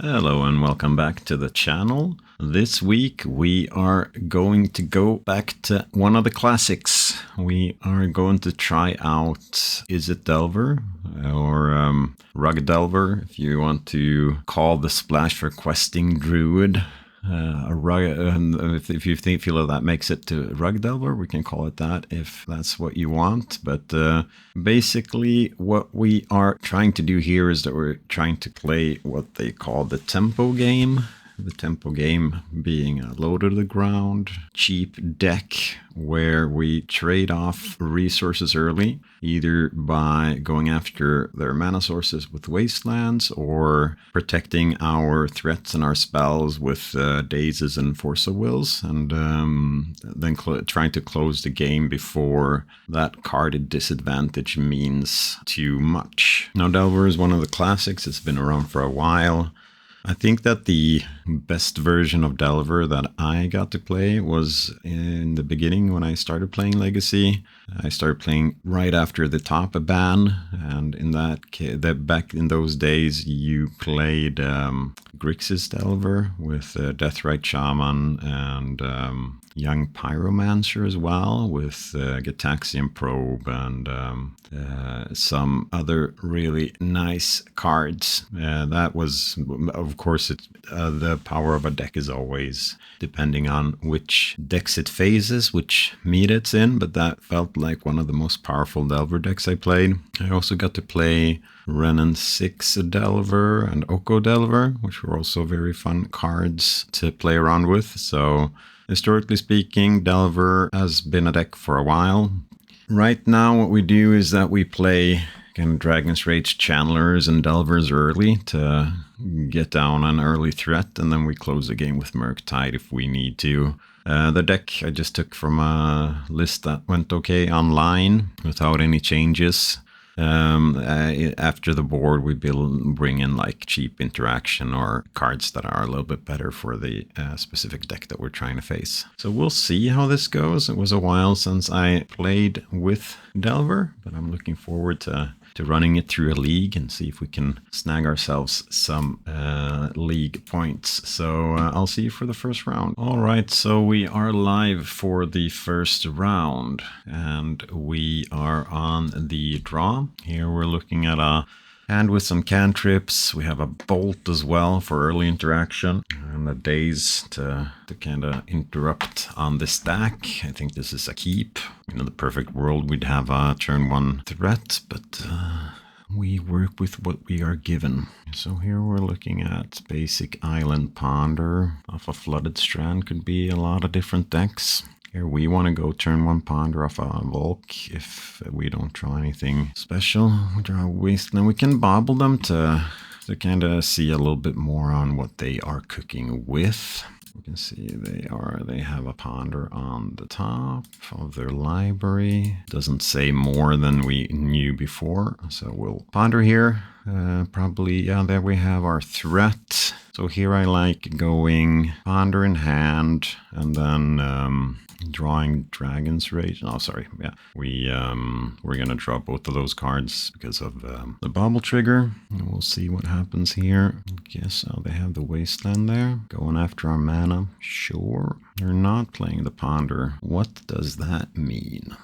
Hello and welcome back to the channel. This week we are going to go back to one of the classics. We are going to try out Izzet Delver or Rugged Delver, if you want to call the splash for questing druid. If you feel that makes it to Rugged Delver, we can call it that if that's what you want. But basically what we are trying to do here is that we're trying to play what they call the tempo game. The tempo game being a low to the ground, cheap deck where we trade off resources early, either by going after their mana sources with wastelands or protecting our threats and our spells with dazes and force of wills, and then trying to close the game before that carded disadvantage means too much. Now, Delver is one of the classics. It's been around for a while. I think that the best version of Delver that I got to play was in the beginning when I started playing Legacy. I started playing right after the top ban, and in that back in those days you played Grixis Delver with Deathrite Shaman and Young Pyromancer as well with Gitaxian Probe and some other really nice cards. That was, of course, the power of a deck is always depending on which decks it phases, which meet it's in, but that felt like one of the most powerful Delver decks I played. I also got to play Renin 6 Delver and Oko Delver, which were also very fun cards to play around with. So historically speaking, Delver has been a deck for a while. Right now what we do is that we play kind of Dragon's Rage Channelers and Delvers early to get down an early threat, and then we close the game with Murktide if we need to. The deck I just took from a list that went okay online without any changes. After the board, we bring in like cheap interaction or cards that are a little bit better for the specific deck that we're trying to face. So we'll see how this goes. It was a while since I played with Delver, but I'm looking forward to running it through a league and see if we can snag ourselves some league points. So I'll see you for the first round. All right, so we are live for the first round and we are on the draw. Here we're looking at a hand with some cantrips. We have a bolt as well for early interaction and a daze to kind of interrupt on the stack. I think this is a keep. In the perfect world, we'd have a turn one threat, but we work with what we are given. So here we're looking at basic Island Ponder off a Flooded Strand. Could be a lot of different decks. Here we want to go turn one Ponder off a Volk if we don't draw anything special. We draw a Wasteland. We can bobble them to kind of see a little bit more on what they are cooking with. You can see they have a Ponder on the top of their library. Doesn't say more than we knew before, so we'll Ponder here. Probably, yeah, there we have our threat. So here I like going Ponder in hand and then drawing Dragon's Rage. Oh, sorry. Yeah, we're gonna draw both of those cards because of the bobble trigger. And we'll see what happens here. I guess they have the Wasteland there, going after our mana. Sure, they're not playing the Ponder. What does that mean?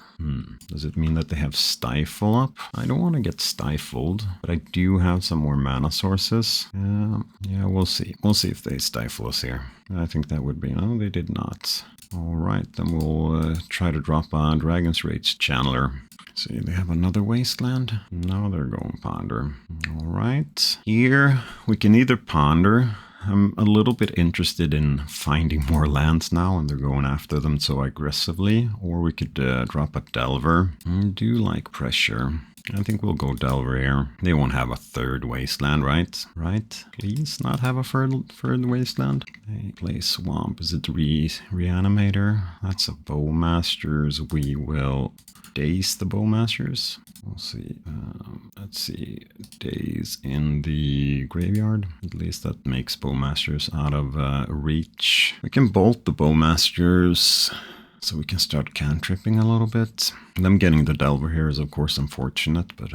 Does it mean that they have Stifle up? I don't want to get stifled, but I do have some more mana sources. Yeah, we'll see. We'll see if they stifle us here. I think that would be... No, they did not. All right, then we'll try to drop a Dragon's Rage Channeler. See, they have another Wasteland. Now they're going Ponder. All right. Here, we can either Ponder. I'm a little bit interested in finding more lands now, and they're going after them so aggressively. Or we could drop a Delver. I do like pressure. I think we'll go Delver here. They won't have a third Wasteland, right? Right? Please not have a third Wasteland. They play Swamp. Is it Reanimator? That's a Bowmasters. We will daze the Bowmasters. We'll see. Let's see. Daze in the graveyard. At least that makes Bowmasters out of reach. We can bolt the Bowmasters. So we can start cantripping a little bit. Them getting the Delver here is of course unfortunate, but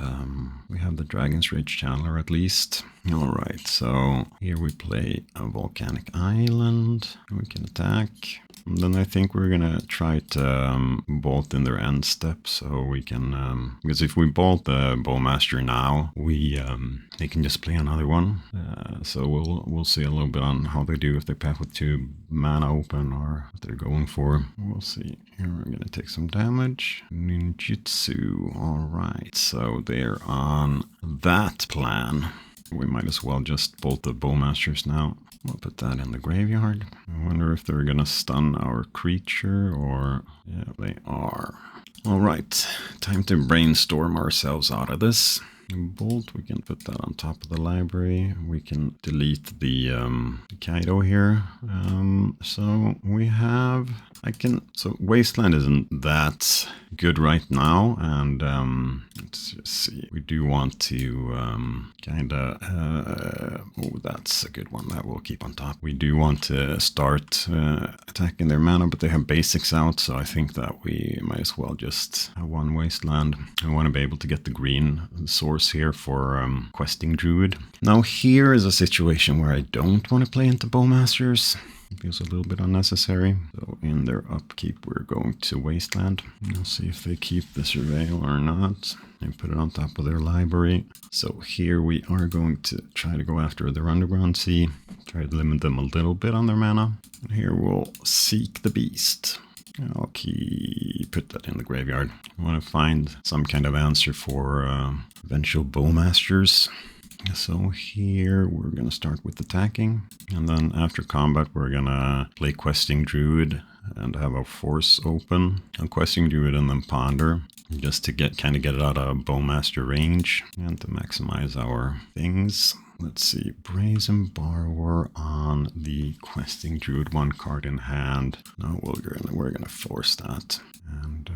we have the Dragon's Rage Chandler at least. Alright, so here we play a Volcanic Island. We can attack. And then I think we're gonna try to bolt in their end step, so we can, because if we bolt the Bowmaster now, they can just play another one. So we'll see a little bit on how they do, if they path with 2 mana open or what they're going for. We'll see. Here we're gonna take some damage. Ninjutsu. Alright, so they're on that plan. We might as well just bolt the Bowmasters now. We'll put that in the graveyard. I wonder if they're gonna stun our creature or... yeah, they are. Alright, time to brainstorm ourselves out of this. Bolt, we can put that on top of the library. We can delete the Kaido here. So we have... so Wasteland isn't that good right now, and let's just see. We do want to oh, that's a good one. That we'll keep on top. We do want to start attacking their mana, but they have basics out, so I think that we might as well just have one Wasteland. I want to be able to get the green source here for questing Druid. Now here is a situation where I don't want to play into Bowmasters. It feels a little bit unnecessary. So in their upkeep, we're going to Wasteland. We'll see if they keep the Surveil or not. And put it on top of their library. So here we are going to try to go after their Underground Sea. Try to limit them a little bit on their mana. And here we'll Seek the Beast. I'll put that in the graveyard. I want to find some kind of answer for eventual Bowmasters. So here we're going to start with attacking, and then after combat we're going to play Questing Druid and have a force open on Questing Druid and then Ponder, just to get it out of Bowmaster range and to maximize our things. Let's see, Brazen Borrower on the Questing Druid, 1 card in hand. No, we're gonna force that and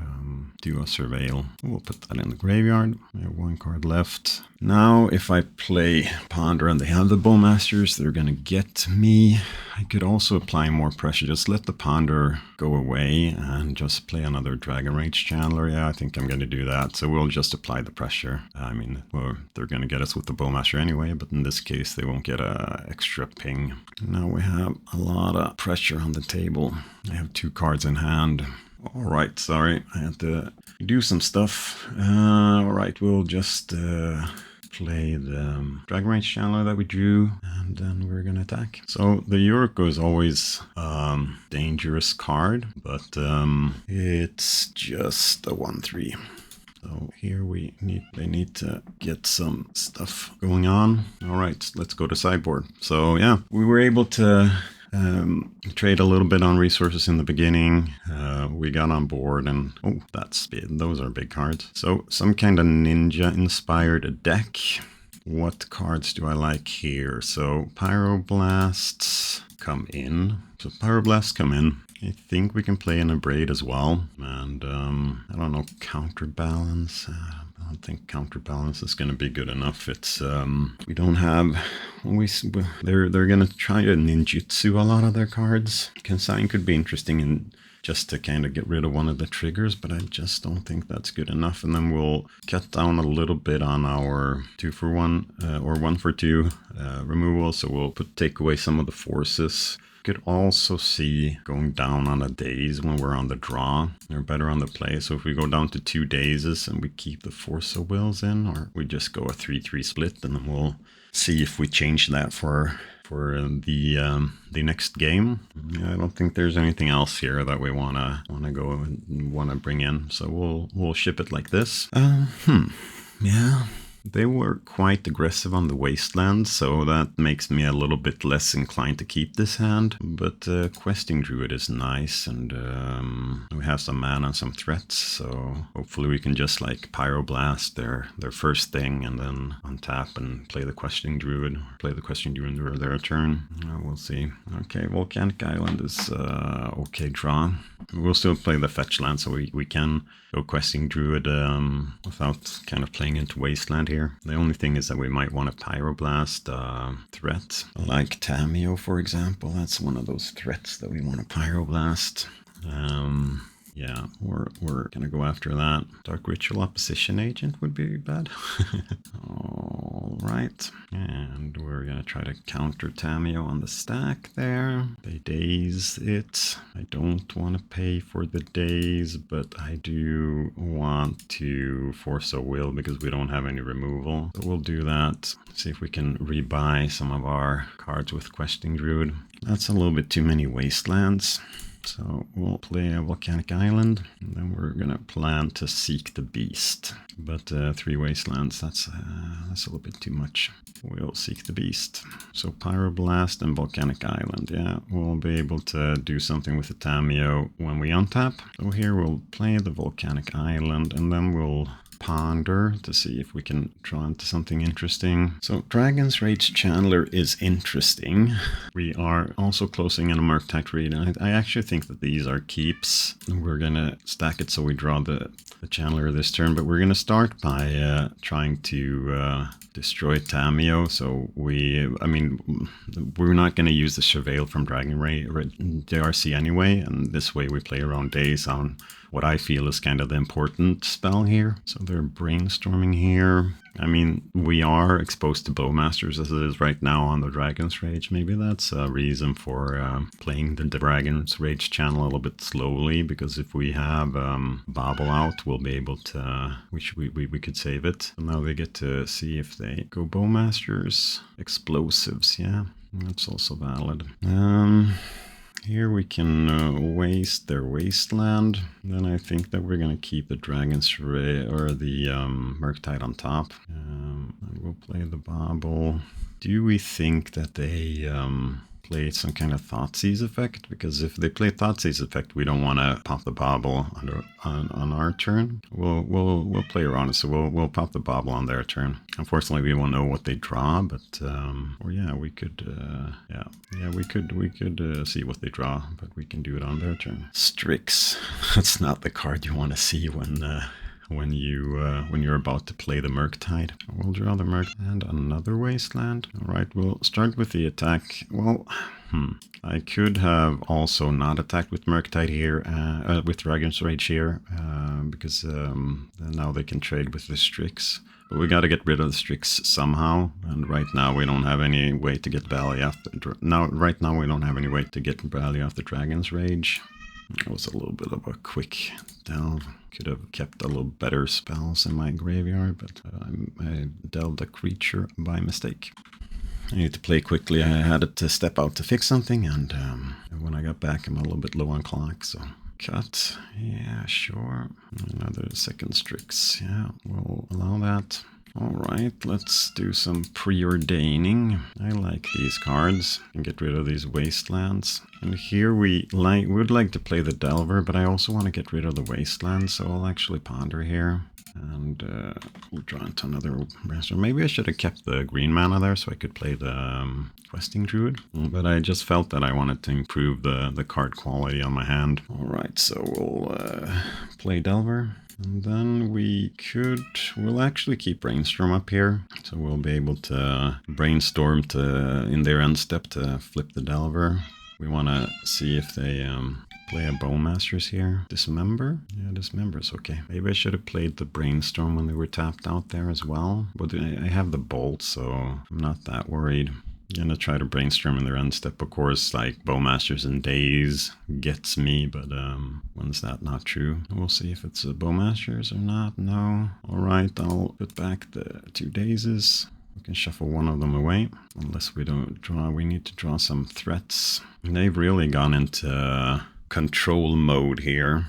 do a Surveil. We'll put that in the graveyard. We have 1 card left. Now, if I play Ponder and they have the Bowmasters, they're gonna get me. I could also apply more pressure. Just let the Ponder go away and just play another Dragon Rage Chandler. Yeah, I think I'm gonna do that. So we'll just apply the pressure. I mean, well, they're gonna get us with the Bowmaster anyway, but in this case, they won't get a extra ping. Now we have a lot of pressure on the table. I have 2 cards in hand. Alright, sorry, I had to do some stuff. Alright, we'll just play the Dragon Rage Chandler that we drew, and then we're gonna attack. So the Yuriko is always dangerous card, but it's just a 1/3. So here they need to get some stuff going on. Alright, let's go to sideboard. So yeah, we were able to trade a little bit on resources in the beginning. We got on board and oh, that's big. Those are big cards. So some kind of ninja inspired deck. What cards do I like here? So Pyroblasts come in. I think we can play in a Braid as well. And I don't know, Counterbalance. I don't think Counterbalance is going to be good enough. It's we don't have. They're going to try to ninjutsu a lot of their cards. Consign could be interesting in just to kind of get rid of one of the triggers, but I just don't think that's good enough. And then we'll cut down a little bit on our 2-for-1 or 1-for-2 removal. So we'll take away some of the forces. Could also see going down on the days when we're on the draw. They're better on the play. So if we go down to 2 dazes and we keep the Force of Wills in, or we just go a 3-3 split, and then we'll see if we change that for the next game. I don't think there's anything else here that we wanna go and wanna bring in. So we'll ship it like this. Yeah. They were quite aggressive on the Wasteland, so that makes me a little bit less inclined to keep this hand. But Questing Druid is nice, and we have some mana and some threats, so hopefully we can just like Pyroblast their first thing, and then untap and play the Questing Druid, play the Questing Druid during their turn. We'll see. Okay, Volcanic Island is okay draw. We'll still play the fetch land, so we can go Questing Druid without kind of playing into Wasteland here. The only thing is that we might want a Pyroblast threat, like Tameo, for example. That's one of those threats that we want to Pyroblast. Yeah, we're gonna go after that. Dark Ritual Opposition Agent would be bad. All right, and we're gonna try to counter Tamio on the stack there. They daze it. I don't want to pay for the daze, but I do want to force a will because we don't have any removal. So we'll do that. See if we can rebuy some of our cards with Questing Druid. That's a little bit too many wastelands. So we'll play a Volcanic Island, and then we're gonna plan to seek the beast. But 3 wastelands, that's a little bit too much. We'll seek the beast. So Pyroblast and Volcanic Island, yeah, we'll be able to do something with the Tamio when we untap. So here we'll play the Volcanic Island, and then we'll ponder to see if we can draw into something interesting. So Dragon's Rage Chandler is interesting. We are also closing in a Murktide read, and I actually think that these are keeps. We're gonna stack it so we draw the Chandler this turn, but we're gonna start by trying to destroy Tamio. So we're not gonna use the Chevelle from Dragon Ray JRC anyway, and this way we play around days on what I feel is kind of the important spell here. So they're brainstorming here. I mean, we are exposed to Bowmasters as it is right now on the Dragon's Rage. Maybe that's a reason for playing the Dragon's Rage channel a little bit slowly, because if we have Bobble out, we'll be able to, we could save it. So now they get to see if they go Bowmasters, Explosives, yeah, that's also valid. Here we can waste their wasteland. Then I think that we're gonna keep the Dragon's Ray or the Murktide on top. We'll play the Bobble. Do we think that they play some kind of Thoughtseize effect? Because if they play Thoughtseize effect, we don't want to pop the Bobble on our turn. We'll play around it, so we'll pop the Bobble on their turn. Unfortunately, we won't know what they draw, but or yeah, we could we could see what they draw, but we can do it on their turn. Strix. That's not the card you want to see when you're about to play the Murktide. We'll draw the Murktide and another wasteland. All right, we'll start with the attack. Well, I could have also not attacked with Murktide here, with Dragon's Rage here, because now they can trade with the Strix. But we got to get rid of the Strix somehow, and right now we don't have any way to get value off right now we don't have any way to get value off the Dragon's Rage. That was a little bit of a quick delve. Could have kept a little better spells in my graveyard, but I delved a creature by mistake. I need to play quickly. I had to step out to fix something, and when I got back, I'm a little bit low on clock, so cut. Yeah, sure. Another second Strix. Yeah, we'll allow that. All right, let's do some preordaining. I like these cards. And get rid of these wastelands. And here we would like to play the Delver, but I also want to get rid of the wastelands, so I'll actually ponder here. And we'll draw into another brainstorm. Maybe I should have kept the green mana there so I could play the Questing Druid. But I just felt that I wanted to improve the card quality on my hand. All right, so we'll play Delver. And then we'll actually keep Brainstorm up here. So we'll be able to brainstorm in their end step to flip the Delver. We want to see if they play a Bowmasters here. Dismember? Yeah, Dismember is okay. Maybe I should have played the Brainstorm when they were tapped out there as well. But I have the Bolt, so I'm not that worried. I'm gonna try to Brainstorm in their end step. Of course, like Bowmasters and Daze gets me, but when's that not true? We'll see if it's a Bowmasters or not. No. All right, I'll put back the 2 Dazes. We can shuffle one of them away, unless we don't draw. We need to draw some threats. And they've really gone into control mode here.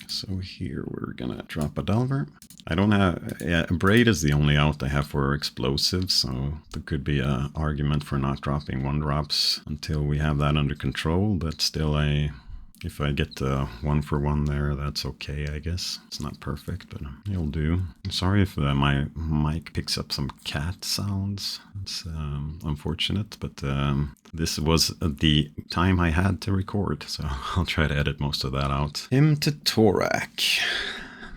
So here we're gonna drop a Delver. I don't have, Braid is the only out I have for explosives, so there could be an argument for not dropping 1-drops until we have that under control, but still if I get 1-for-1 there, that's okay, I guess. It's not perfect, but it'll do. I'm sorry if my mic picks up some cat sounds. It's unfortunate, but this was the time I had to record, so I'll try to edit most of that out. Hymn to Torak.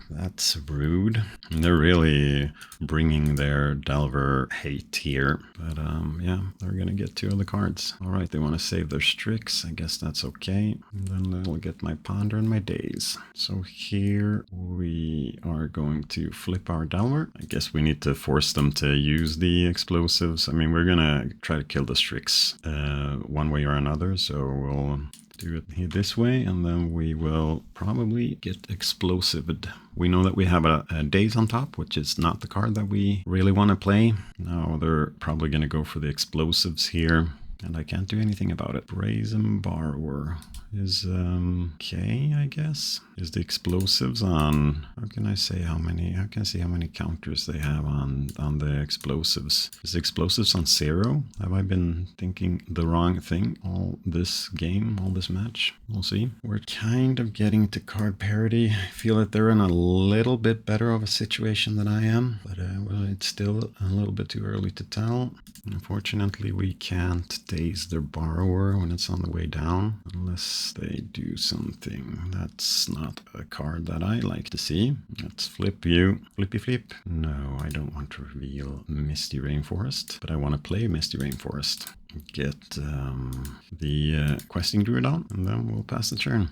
That's rude. And they're really bringing their Delver hate here. But yeah, they're going to get 2 of the cards. All right, they want to save their Strix. I guess that's okay. And then they'll get my Ponder and my Daze. So here we are going to flip our Delver. I guess we need to force them to use the explosives. I mean, we're going to try to kill the Strix one way or another. So we'll do it here this way, and then we will probably get explosived. We know that we have a Daze on top, which is not the card that we really want to play. Now they're probably going to go for the explosives here, and I can't do anything about it. Brazen Borrower is okay, I guess. Is the explosives on? How can I say how many? How can I see how many counters they have on the explosives? Is the explosives on 0? Have I been thinking the wrong thing all this game, all this match? We'll see. We're kind of getting to card parity. I feel that they're in a little bit better of a situation than I am, but well, it's still a little bit too early to tell. Unfortunately, we can't Daze their Borrower when it's on the way down, unless they do something. That's not a card that I like to see. Let's flip you. Flippy flip. No, I don't want to reveal Misty Rainforest, but I want to play Misty Rainforest. Get the questing druid on, and then we'll pass the turn.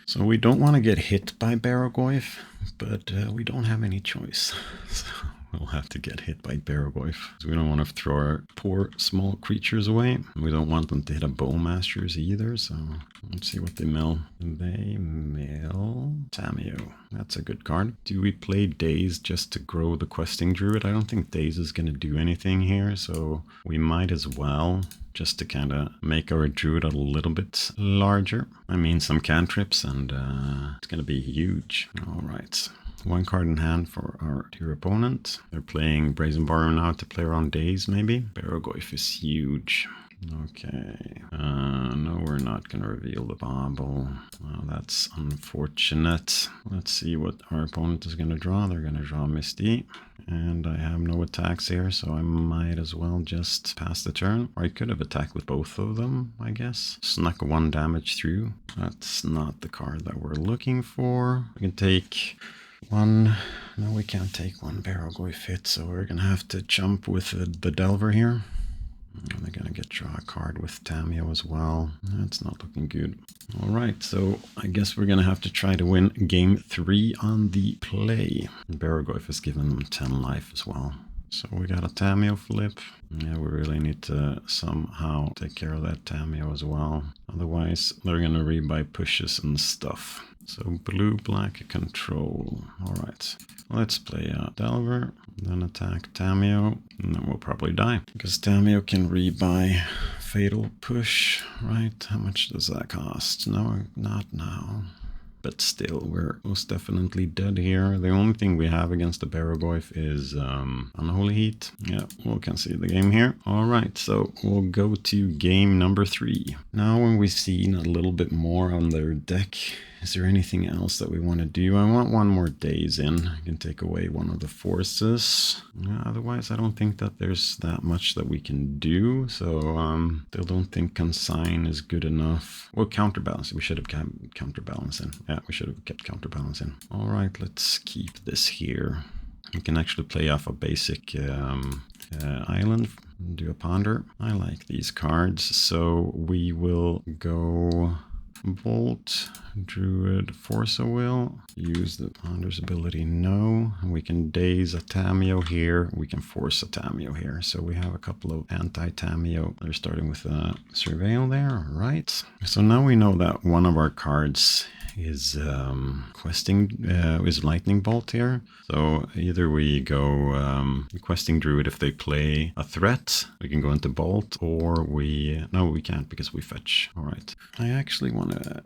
So we don't want to get hit by Barrogoyf, but we don't have any choice. So we'll have to get hit by Barrogoyf. We don't want to throw our poor small creatures away. We don't want them to hit a Bowmasters either, so let's see what they mill. They mill Tameo. That's a good card. Do we play Daze just to grow the questing druid? I don't think Daze is going to do anything here, so we might as well, just to kind of make our druid a little bit larger. I mean, some cantrips, and it's going to be huge. All right. 1 card in hand for our dear opponent. They're playing Brazen Borrower now to play around Daze, maybe. Barrogoyf is huge. Okay. No, we're not going to reveal the bauble. Oh, that's unfortunate. Let's see what our opponent is going to draw. They're going to draw Misty. And I have no attacks here, so I might as well just pass the turn. Or I could have attacked with both of them, I guess. Snuck 1 damage through. That's not the card that we're looking for. We can take 1. No, we can't take 1 Barrogoyf hit, so we're going to have to jump with the Delver here. And they're going to get draw a card with Tameo as well. That's not looking good. All right, so I guess we're going to have to try to win game 3 on the play. Barrogoyf has given them 10 life as well. So we got a Tameo flip. Yeah, we really need to somehow take care of that Tameo as well. Otherwise, they're going to rebuy pushes and stuff. So blue-black control. All right, let's play Delver, then attack Tameo, and then we'll probably die. Because Tameo can rebuy Fatal Push, right? How much does that cost? No, not now. But still, we're most definitely dead here. The only thing we have against the Barrogoyf is Unholy Heat. Yeah, we can see the game here. All right, so we'll go to game number 3. Now when we've seen a little bit more on their deck, is there anything else that we want to do? I want 1 more Daze in. I can take away 1 of the forces. Otherwise, I don't think that there's that much that we can do. So still don't think Consign is good enough. Or Counterbalance. We should have kept Counterbalance in. Yeah, we should have kept Counterbalance in. All right, let's keep this here. We can actually play off a basic island. Do a Ponder. I like these cards. So we will go Bolt, Druid, Force a Will. Use the Ponder's ability, no. And we can Daze a Tameo here. We can force a Tameo here. So we have a couple of anti-Tameo. They're starting with a Surveil there, all right. So now we know that one of our cards is is Lightning Bolt here. So either we go Questing Druid if they play a threat, we can go into Bolt, or no, we can't because we fetch. All right, I actually want to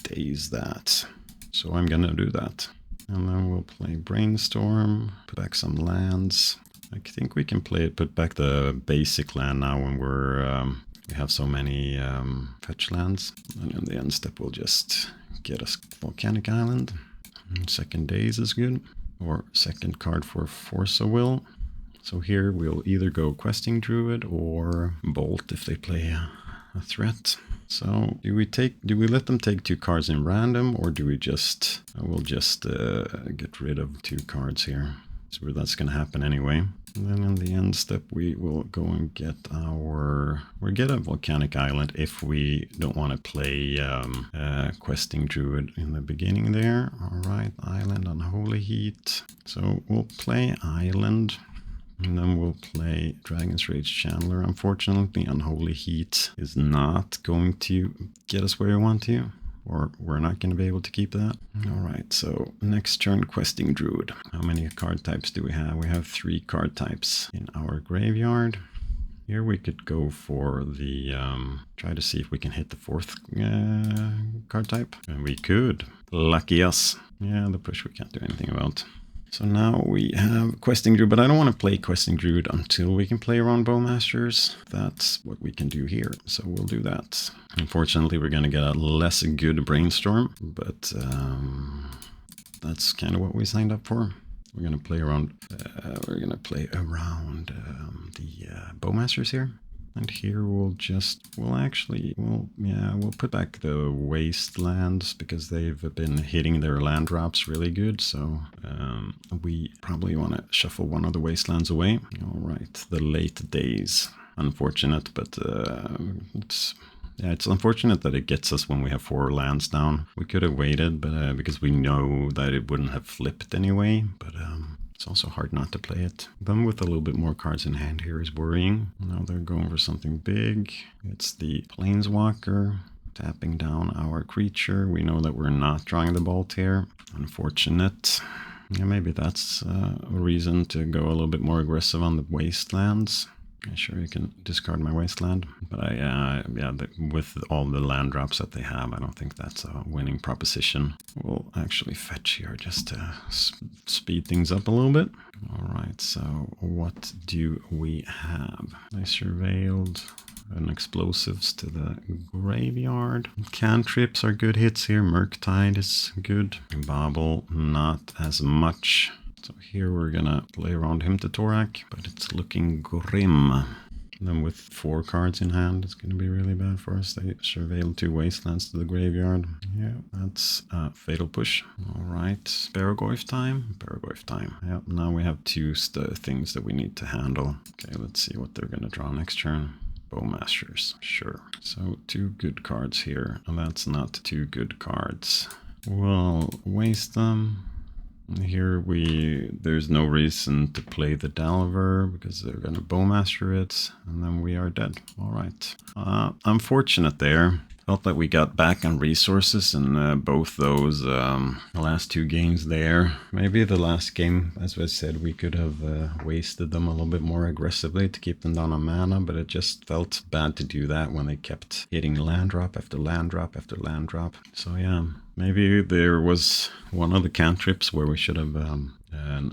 Daze that, so I'm gonna do that, and then we'll play Brainstorm, put back some lands. I think we can put back the basic land now when we have so many fetch lands, and in the end step we'll just get a Volcanic Island. Second Daze is good, or second card for Force a Will. So here we'll either go Questing Druid or Bolt if they play a threat. So do we let them take 2 cards in random, or do we just, we'll just get rid of 2 cards here. So that's going to happen anyway. And then in the end step, we will go and get we'll get a volcanic island if we don't want to play questing druid in the beginning there. All right, island unholy heat. So we'll play island. And then we'll play Dragon's Rage Chandler. Unfortunately, Unholy Heat is not going to get us where we want to, or we're not going to be able to keep that. All right, so next turn, Questing Druid. How many card types do we have? We have 3 card types in our graveyard. Here we could go for the, try to see if we can hit the 4th card type. And we could. Lucky us. Yeah, the push we can't do anything about. So now we have Questing Druid, but I don't want to play Questing Druid until we can play around Bowmasters. That's what we can do here, so we'll do that. Unfortunately, we're going to get a less good Brainstorm, but that's kind of what we signed up for. We're going to play around, the Bowmasters here. And here we'll put back the wastelands because they've been hitting their land drops really good. So we probably want to shuffle one of the wastelands away. All right, the late days. Unfortunate, but it's unfortunate that it gets us when we have 4 lands down. We could have waited, but because we know that it wouldn't have flipped anyway. But it's also hard not to play it. Them with a little bit more cards in hand here is worrying. Now they're going for something big. It's the Planeswalker tapping down our creature. We know that we're not drawing the bolt here. Unfortunate. Yeah, maybe that's a reason to go a little bit more aggressive on the wastelands. I'm sure you can discard my wasteland, but with all the land drops that they have, I don't think that's a winning proposition. We'll actually fetch here just to speed things up a little bit. All right, so what do we have? I surveilled an explosives to the graveyard. Cantrips are good hits here. Murktide is good. Bobble, not as much. So here we're gonna play around him to Torak, but it's looking grim. And then with 4 cards in hand, it's gonna be really bad for us. They surveilled 2 wastelands to the graveyard. Yeah, that's a fatal push. All right, Paragoyf time. Paragoyf time. Yeah, now we have 2 things that we need to handle. Okay, let's see what they're gonna draw next turn. Bowmasters, sure. So 2 good cards here, and that's not 2 good cards. We'll waste them. Here there's no reason to play the Delver because they're going to Bowmaster it, and then we are dead. All right. Unfortunate there. Felt that we got back on resources in both those last 2 games there. Maybe the last game, as I said, we could have wasted them a little bit more aggressively to keep them down on mana, but it just felt bad to do that when they kept hitting land drop after land drop after land drop. So yeah, maybe there was one of the cantrips where we should have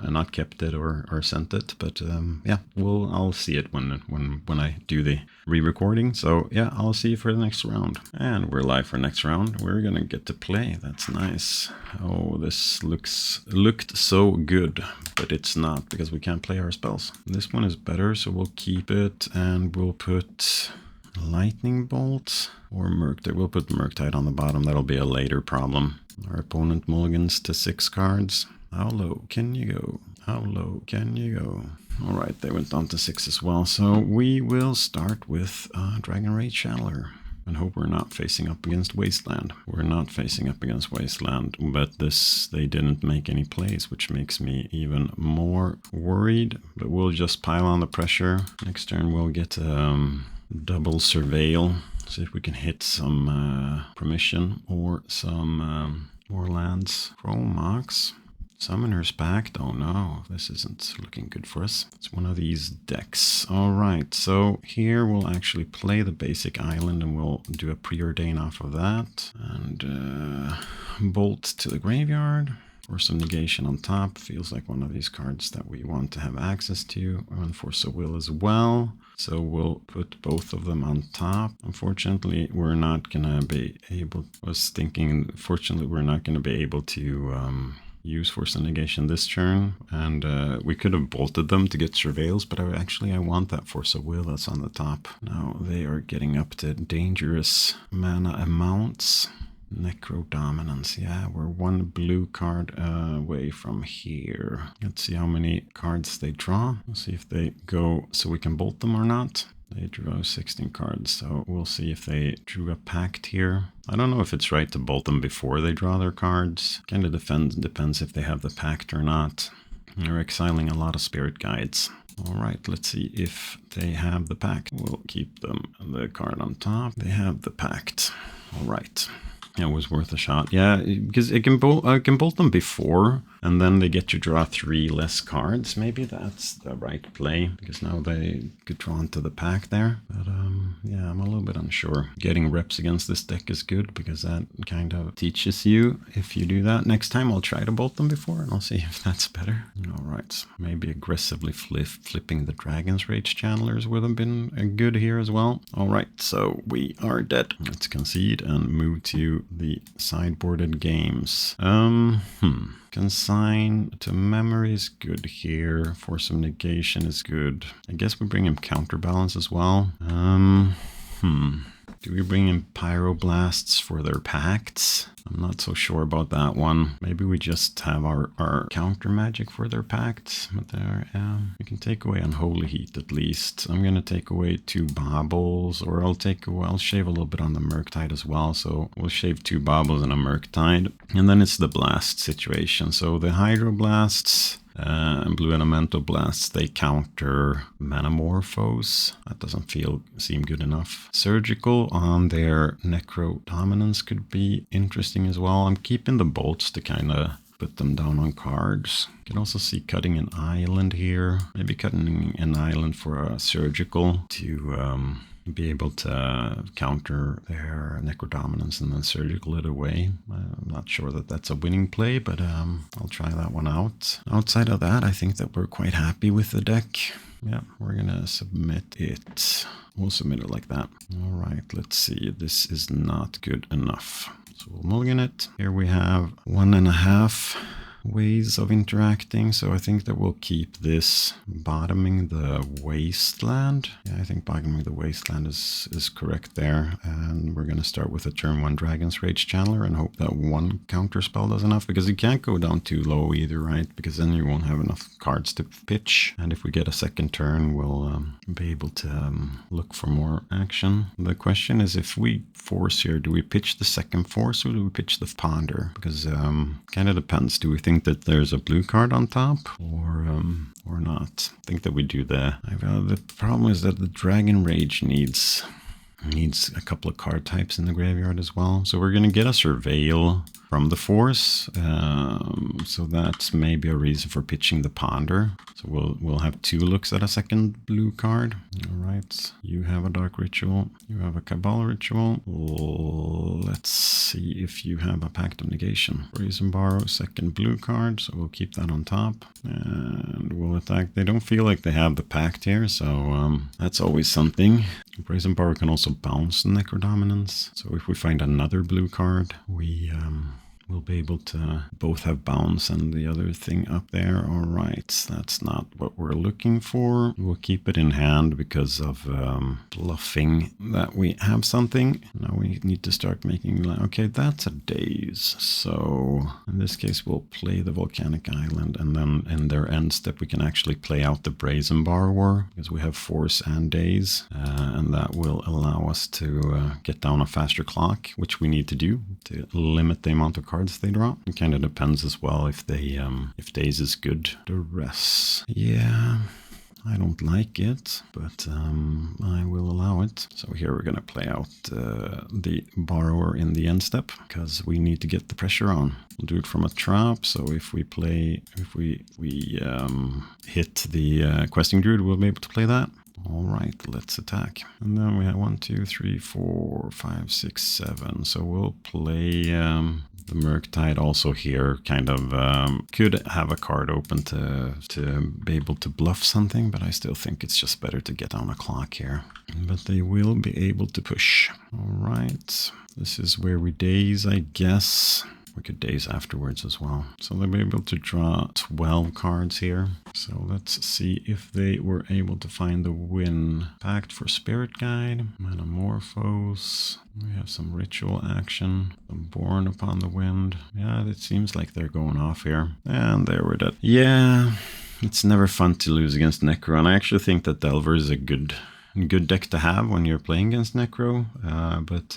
not kept it or sent it, but yeah, I'll see it when I do the re-recording. So yeah, I'll see you for the next round, and we're live for next round. We're gonna get to play. That's nice. Oh, this looked so good, but it's not because we can't play our spells. This one is better, so we'll keep it, and we'll put Lightning Bolt or Murktide. We'll put Murktide on the bottom. That'll be a later problem. Our opponent mulligans to 6 cards. How low can you go? How low can you go? All right, they went down to 6 as well. So we will start with Dragon Rage Chandler and hope we're not facing up against Wasteland. We're not facing up against Wasteland, but they didn't make any plays, which makes me even more worried. But we'll just pile on the pressure. Next turn we'll get double Surveil. See if we can hit some Permission or some more lands. Chromox. Summoner's Pact. Oh no, this isn't looking good for us. It's one of these decks. All right, so here we'll actually play the basic island and we'll do a preordain off of that. And bolt to the graveyard. For some negation on top. Feels like one of these cards that we want to have access to. And Force of Will as well. So we'll put both of them on top. Unfortunately, we're not gonna be able... Fortunately, we're not gonna be able to use Force and Negation this turn, and we could have bolted them to get Surveils, but I want that Force of Will that's on the top. Now they are getting up to dangerous mana amounts. Necro Dominance, yeah, we're one blue card away from here. Let's see how many cards they draw. Let's see if they go so we can bolt them or not. They drew 16 cards, so we'll see if they drew a pact here. I don't know if it's right to bolt them before they draw their cards. Kind of depends if they have the pact or not. They're exiling a lot of spirit guides. All right, let's see if they have the pact. We'll keep them the card on top. They have the pact. All right. It was worth a shot. Yeah, because I can bolt them before, and then they get to draw 3 less cards. Maybe that's the right play, because now they get drawn to the pack there. But yeah, I'm a little bit unsure. Getting reps against this deck is good, because that kind of teaches you if you do that. Next time I'll try to bolt them before, and I'll see if that's better. All right, maybe aggressively flipping the Dragon's Rage Channelers would have been good here as well. All right, so we are dead. Let's concede and move to the sideboarded games. Consign to Memory is good here. Force of Negation is good. I guess we bring him Counterbalance as well. Do we bring in Pyroblasts for their pacts? I'm not so sure about that one. Maybe we just have our counter magic for their pacts. But there, we can take away Unholy Heat at least. I'm gonna take away 2 Baubles, or I'll shave a little bit on the Murktide as well. So we'll shave 2 Baubles and a Murktide. And then it's the blast situation. So the Hydroblasts and Blue Elemental Blasts, they counter Manamorphose. That doesn't seem good enough. Surgical on their Necro Dominance could be interesting as well. I'm keeping the bolts to kind of put them down on cards. You can also see cutting an island here. Maybe cutting an island for a surgical to be able to counter their Necrodominance and then surgical it away. I'm not sure that that's a winning play, but I'll try that one out. Outside of that, I think that we're quite happy with the deck. Yeah, we're gonna submit it. We'll submit it like that. All right, let's see. This is not good enough. So we'll mulligan it. Here we have 1.5 ways of interacting, so I think that we'll keep this bottoming the wasteland. Yeah, I think bottoming the wasteland is correct there, and we're going to start with a turn 1 Dragon's Rage Channeler and hope that 1 counter spell does enough, because you can't go down too low either, right? Because then you won't have enough cards to pitch, and if we get a second turn, we'll be able to look for more action. The question is, if we force here, do we pitch the second force or do we pitch the ponder? Because kind of depends. Do we think that there's a blue card on top or not? I think that we do the problem is that the Dragon Rage needs a couple of card types in the graveyard as well. So we're going to get a Surveil from the force, so that's maybe a reason for pitching the ponder. So we'll have 2 looks at a second blue card. All right, you have a Dark Ritual, you have a Cabal Ritual. Let's see if you have a Pact of Negation. Raise and Borrow, second blue card, so we'll keep that on top, and we'll attack. They don't feel like they have the pact here, so that's always something. Raise and Borrow can also bounce the Necrodominance, so if we find another blue card, we'll be able to both have bounce and the other thing up there. All right, that's not what we're looking for. We'll keep it in hand because of bluffing that we have something. Now we need to start making... Okay, that's a daze. So in this case, we'll play the Volcanic Island, and then in their end step, we can actually play out the Brazen Borrower because we have force and daze, and that will allow us to get down a faster clock, which we need to do to limit the amount of cards they draw. It kind of depends as well if they if daze is good. Duress, yeah, I don't like it, but I will allow it. So here we're gonna play out the Borrower in the end step because we need to get the pressure on. We'll do it from a trap. So if we hit the Questing Druid, we'll be able to play that. All right, let's attack. And then we have 1, 2, 3, 4, 5, 6, 7. So we'll play the Murktide also here. Kind of could have a card open to be able to bluff something, but I still think it's just better to get down a clock here. But they will be able to push. All right, this is where we daze, I guess. We could daze afterwards as well. So they'll be able to draw 12 cards here. So let's see if they were able to find the win. Pact for Spirit Guide, Metamorphose. We have some ritual action. Born Upon the Wind. Yeah, it seems like they're going off here. And there we're dead. Yeah, it's never fun to lose against Necro. And I actually think that Delver is a good deck to have when you're playing against Necro, but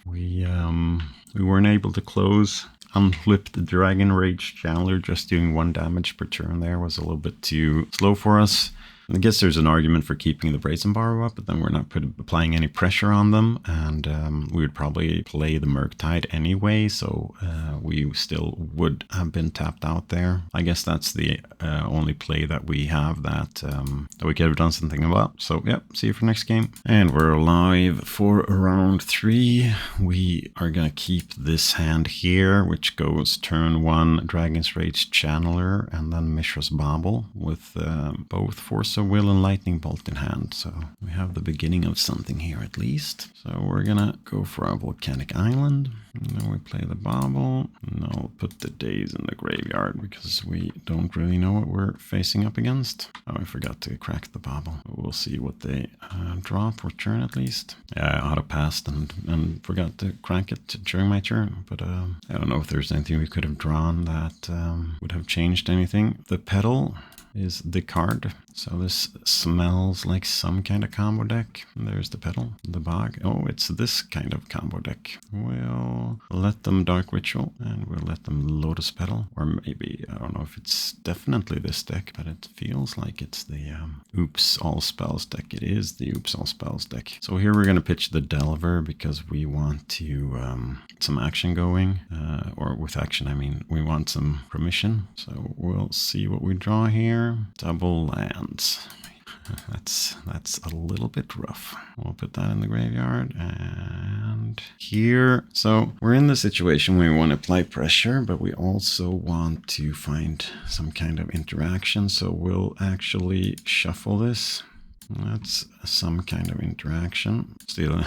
we weren't able to close. Unflipped the Dragon Rage Channeler, just doing 1 damage per turn there was a little bit too slow for us. I guess there's an argument for keeping the Brazen Borrow up, but then we're not applying any pressure on them, and we would probably play the Murktide anyway, so we still would have been tapped out there. I guess that's the only play that we have that we could have done something about. So yeah, see you for next game. And we're live for round 3. We are gonna keep this hand here, which goes turn 1 Dragon's Rage Channeler and then Mishra's Bauble with both Force of Will and Lightning Bolt in hand. So we have the beginning of something here at least. So we're gonna go for a Volcanic Island. And then we play the Bauble. And I'll put the Daze in the graveyard because we don't really know what we're facing up against. Oh, I forgot to crack the Bauble. We'll see what they draw for turn at least. Yeah, I auto-passed and forgot to crank it during my turn. But I don't know if there's anything we could have drawn that would have changed anything. The Petal is the card. So this smells like some kind of combo deck. There's the Petal, the Bog. Oh, it's this kind of combo deck. We'll let them Dark Ritual, and we'll let them Lotus Petal. Or maybe, I don't know if it's definitely this deck, but it feels like it's the Oops All Spells deck. It is the Oops All Spells deck. So here we're going to pitch the Delver because we want to some action going. Or with action, I mean, we want some permission. So we'll see what we draw here. Double land. That's a little bit rough. We'll put that in the graveyard and here. So we're in the situation where we want to apply pressure, but we also want to find some kind of interaction. So we'll actually shuffle this. That's some kind of interaction. Still,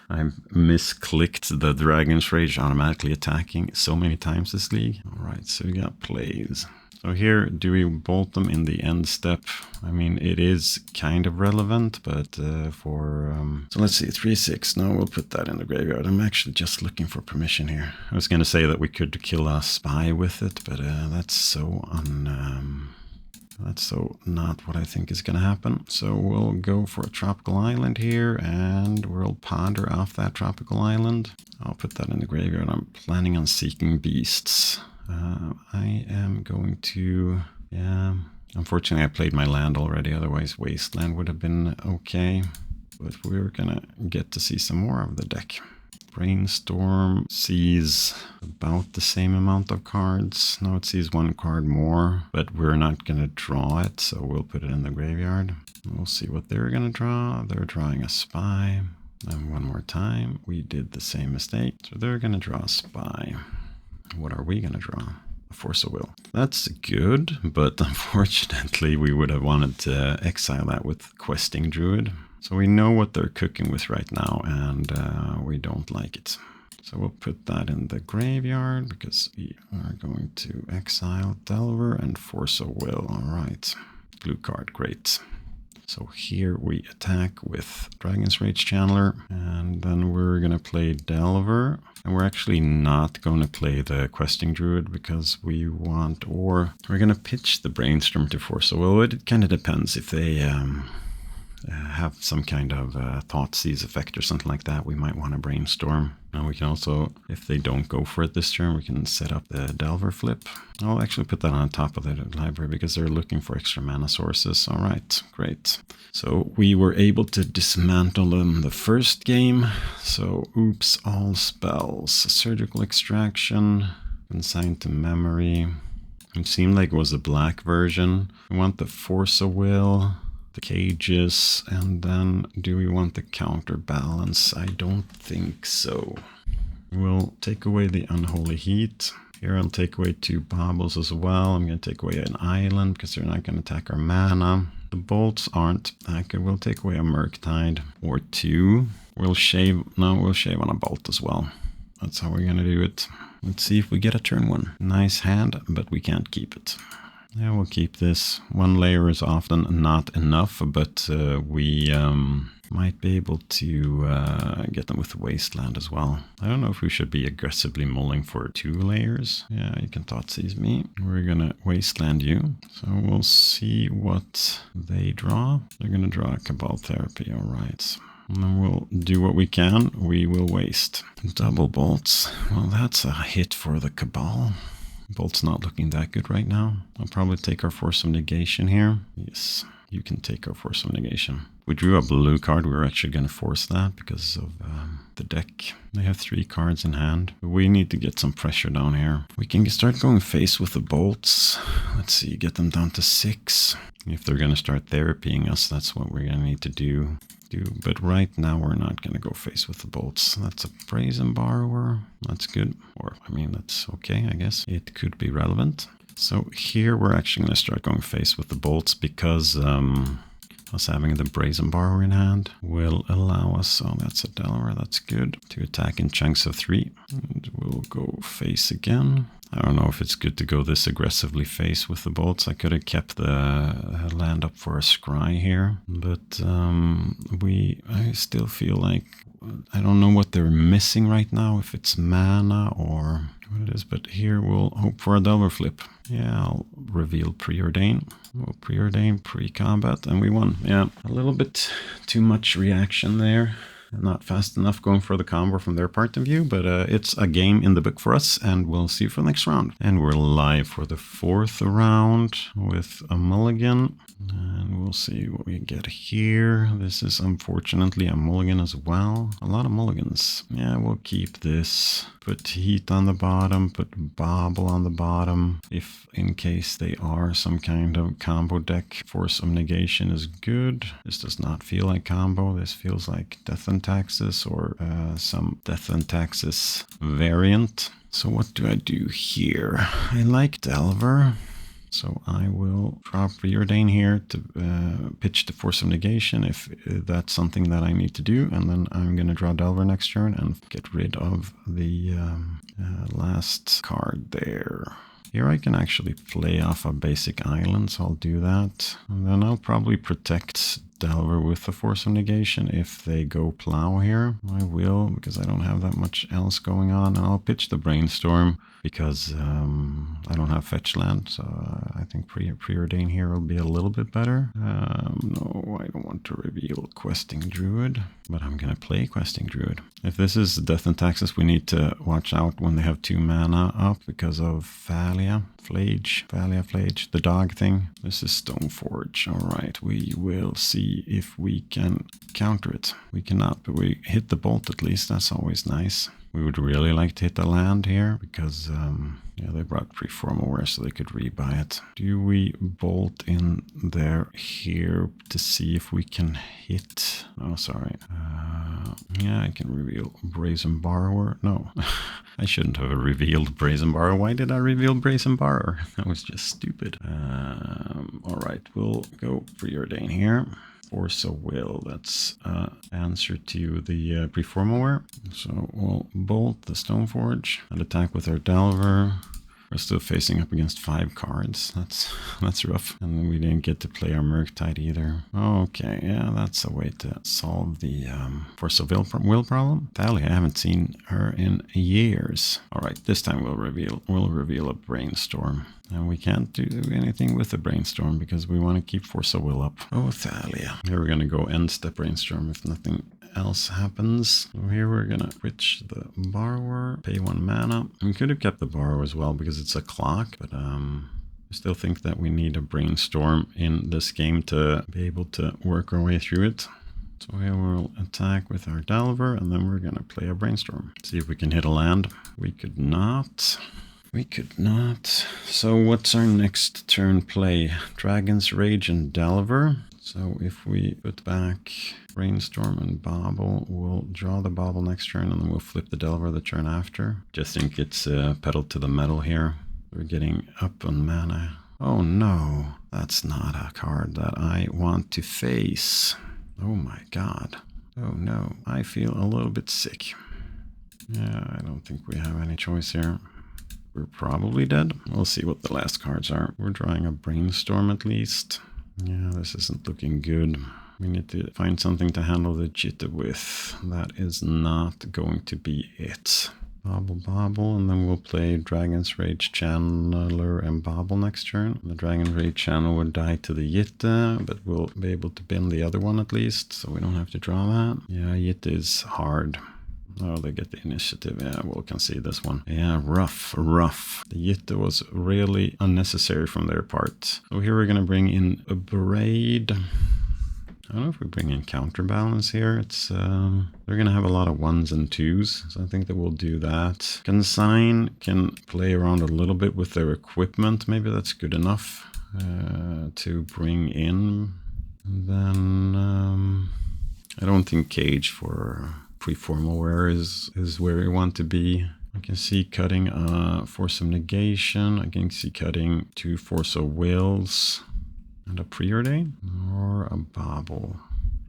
I misclicked the Dragon's Rage automatically attacking so many times this league. All right, so we got plays. So here, do we bolt them in the end step? I mean, it is kind of relevant, but so let's see, 3/6. No, we'll put that in the graveyard. I'm actually just looking for permission here. I was going to say that we could kill a spy with it, but that's so not what I think is going to happen. So we'll go for a tropical island here, and we'll ponder off that tropical island. I'll put that in the graveyard. I'm planning on seeking beasts. I am going to, yeah, unfortunately I played my land already, otherwise Wasteland would have been okay. But we're gonna get to see some more of the deck. Brainstorm sees about the same amount of cards. No, it sees 1 card more, but we're not gonna draw it, so we'll put it in the graveyard. We'll see what they're gonna draw. They're drawing a spy. And one more time, we did the same mistake. So they're gonna draw a spy. What are we going to draw? A Force of Will. That's good, but unfortunately we would have wanted to exile that with Questing Druid. So we know what they're cooking with right now, and we don't like it. So we'll put that in the graveyard because we are going to exile Delver and Force of Will. All right. Blue card, great. So here we attack with Dragon's Rage Channeler, and then we're going to play Delver. And we're actually not going to play the Questing Druid because we want, or we're going to pitch the Brainstorm to Force. So well, it kind of depends if they have some kind of Thoughtseize effect or something like that. We might want to Brainstorm. Now we can also, if they don't go for it this turn, we can set up the Delver flip. I'll actually put that on top of the library because they're looking for extra mana sources. All right, great. So we were able to dismantle them the first game. So Oops All Spells, Surgical Extraction, Consigned to Memory. It seemed like it was a black version. We want the Force of Will, the cages, and then do we want the counterbalance? I don't think so. We'll take away the Unholy Heat. Here I'll take away 2 baubles as well. I'm going to take away an island because they're not going to attack our mana. The bolts aren't accurate. We'll take away a Murktide or 2. We'll shave on a bolt as well. That's how we're going to do it. Let's see if we get a turn 1. Nice hand, but we can't keep it. Yeah, we'll keep this. 1 layer is often not enough, but we might be able to get them with Wasteland as well. I don't know if we should be aggressively mulling for 2 layers. Yeah, you can thought seize me. We're gonna Wasteland you. So we'll see what they draw. They're gonna draw a Cabal Therapy, alright. And then we'll do what we can. We will waste. Double bolts. Well, that's a hit for the Cabal. Bolt's not looking that good right now. I'll probably take our Force of Negation here. Yes, you can take our Force of Negation. We drew a blue card. We were actually going to force that because of the deck. They have 3 cards in hand. We need to get some pressure down here. We can start going face with the bolts. Let's see, get them down to 6. If they're going to start therapying us, that's what we're going to need to do. But right now we're not going to go face with the bolts. That's a Brazen Borrower. That's good. Or, I mean, that's okay, I guess. It could be relevant. So here we're actually going to start going face with the bolts because us having the Brazen Borrower in hand will allow us, oh, that's a Delver, that's good, to attack in chunks of 3. And we'll go face again. I don't know if it's good to go this aggressively face with the bolts. I could have kept the land up for a scry here, but I still feel like I don't know what they're missing right now, if it's mana or what it is, but here we'll hope for a Delver flip. Yeah, I'll reveal Preordain. We'll Preordain pre-combat, and we won. Yeah, a little bit too much reaction there. Not fast enough going for the combo from their point of view, but it's a game in the book for us, and we'll see you for the next round. And we're live for the 4th round with a mulligan, and we'll see what we get here. This is unfortunately a mulligan as well. A lot of mulligans. Yeah, we'll keep this. Put heat on the bottom, put bobble on the bottom. If in case they are some kind of combo deck, Force of Negation is good. This does not feel like combo. This feels like Death and Taxes or some Death and Taxes variant. So what do I do here? I like Delver. So I will drop Preordain here to pitch the Force of Negation if that's something that I need to do. And then I'm going to draw Delver next turn and get rid of the last card there. Here I can actually play off a basic island, so I'll do that. And then I'll probably protect Delver with the Force of Negation if they go plow here. I will, because I don't have that much else going on. And I'll pitch the Brainstorm because I don't have fetch land, so I think Preordain here will be a little bit better. No, I don't want to reveal Questing Druid, but I'm going to play Questing Druid. If this is Death and Taxes, we need to watch out when they have 2 mana up because of Thalia Flage, the dog thing. This is Stoneforge. All right, we will see if we can counter it. We cannot, but we hit the bolt at least. That's always nice. We would really like to hit the land here because, yeah, they brought Preformaware so they could rebuy it. Do we bolt in there here to see if we can hit? Oh, sorry. Yeah, I can reveal Brazen Borrower. No, I shouldn't have revealed Brazen Borrower. Why did I reveal Brazen Borrower? That was just stupid. All right, we'll go Preordain here. Force of Will, that's answer to the Preformaware. So we'll bolt the Stoneforge and attack with our Delver. We're still facing up against 5 cards. That's rough. And then we didn't get to play our Murktide either. Okay, yeah, that's a way to solve the Force of Will problem. Thalia, I haven't seen her in years. All right, this time we'll reveal a Brainstorm. And we can't do anything with the Brainstorm because we want to keep Force of Will up. Oh, Thalia. Here we're going to go end step Brainstorm if nothing else happens. So here we're going to switch the Borrower, pay 1 mana. We could have kept the Borrower as well because it's a clock, but I still think that we need a Brainstorm in this game to be able to work our way through it. So here we'll attack with our Delver, and then we're going to play a Brainstorm. See if we can hit a land. We could not. We could not. So what's our next turn play? Dragon's Rage and Delver. So if we put back Brainstorm and Bobble, we'll draw the Bobble next turn and then we'll flip the Delver the turn after. Just think it's pedal to the metal here. We're getting up on mana. Oh no, that's not a card that I want to face. Oh my god. Oh no, I feel a little bit sick. Yeah, I don't think we have any choice here. we're probably dead. We'll see what the last cards are. We're drawing a brainstorm at least. Yeah, this isn't looking good. We need to find something to handle the jitter with. That is not going to be it. Bobble Bobble, and then we'll play Dragon's Rage Channeler and Bobble next turn. The Dragon's Rage Channel would die to the Yitta, but we'll be able to bin the other one at least, so we don't have to draw that. Yeah, Yitta is hard. Oh, they get the initiative. Yeah, we'll concede this one. Yeah, rough. The Yitta was really unnecessary from their part. So here we're going to bring in a Braid. I don't know if we bring in counterbalance here. It's they're gonna have a lot of 1s and 2s, so I think that we'll do that. Consign can play around a little bit with their equipment. Maybe that's good enough to bring in. And then I don't think Cage for pre-formal wear is where we want to be. I can see cutting Force of Negation. I can see cutting 2 Force of Wills. And a Preordain or a Bobble.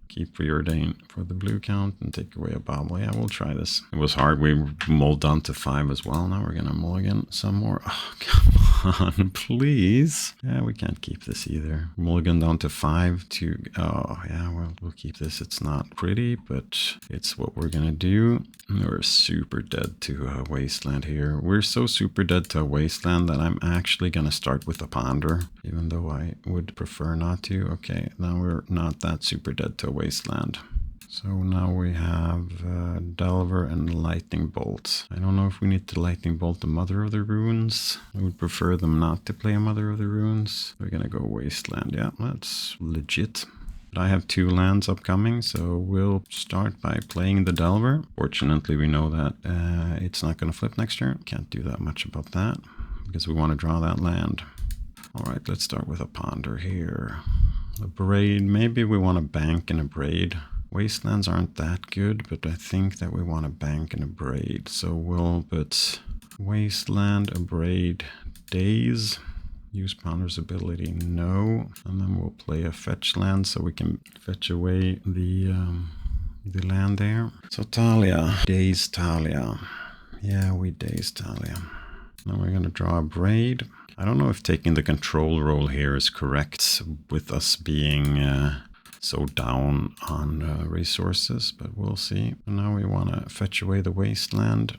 Keep Preordain for the blue count and take away a Bobble. Yeah, we'll try this. It was hard. We mulled down to 5 as well. Now we're going to mulligan some more. Oh, come on, please. Yeah, we can't keep this either. Mulligan down to 5 to... Oh, yeah, well, we'll keep this. It's not pretty, but it's what we're going to do. We're super dead to a Wasteland here. We're so super dead to a Wasteland that I'm actually going to start with a Ponder, even though I would prefer not to. Okay, now we're not that super dead to a Wasteland. So now we have Delver and Lightning Bolt. I don't know if we need to Lightning Bolt the Mother of the Runes. I would prefer them not to play a Mother of the Runes. We're going to go Wasteland. Yeah, that's legit. I have 2 lands upcoming, so we'll start by playing the Delver. Fortunately, we know that it's not going to flip next turn. Can't do that much about that because we want to draw that land. All right, let's start with a Ponder here. A Braid, maybe we want to bank in a Braid. Wastelands aren't that good, but I think that we want to bank in a Braid. So we'll put Wasteland, a Braid, Daze. Use Ponder's ability, no. And then we'll play a fetch land so we can fetch away the land there. So Talia, Daze Talia. Yeah, we Daze Talia. Now we're going to draw a Braid. I don't know if taking the control role here is correct with us being so down on resources, but we'll see. And now we want to fetch away the Wasteland.